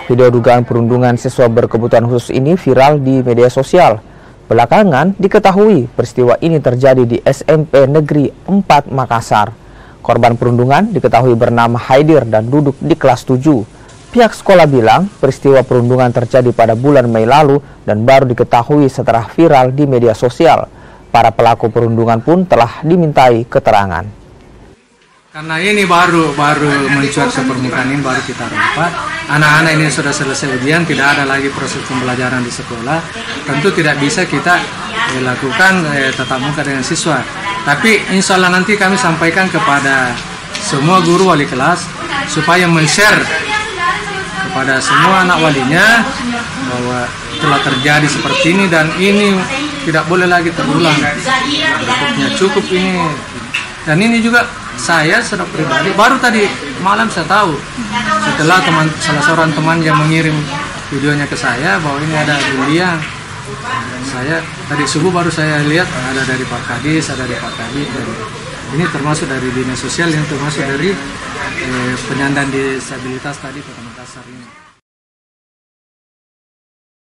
Video dugaan perundungan siswa berkebutuhan khusus ini viral di media sosial. Belakangan diketahui peristiwa ini terjadi di SMP Negeri 4 Makassar. Korban perundungan diketahui bernama Haidir dan duduk di kelas 7. Pihak sekolah bilang peristiwa perundungan terjadi pada bulan Mei lalu dan baru diketahui setelah viral di media sosial. Para pelaku perundungan pun telah dimintai keterangan. Karena ini baru mencuat ke permukaan, ini baru kita rapat. Anak-anak ini sudah selesai ujian, tidak ada lagi proses pembelajaran di sekolah. Tentu tidak bisa kita lakukan tatap muka dengan siswa. Tapi insya Allah nanti kami sampaikan kepada semua guru wali kelas supaya men-share kepada semua anak walinya bahwa telah terjadi seperti ini dan ini tidak boleh lagi terulang. Cukup ini. Dan ini juga saya sudah pribadi baru tadi malam saya tahu setelah salah seorang teman yang mengirim videonya ke saya bahwa ini ada bulian. Saya tadi subuh baru saya lihat ada dari Pak Kadis, ada dari Pak Kadis, dan ini termasuk dari dinas sosial yang termasuk dari penyandang disabilitas tadi Kota Makassar ini.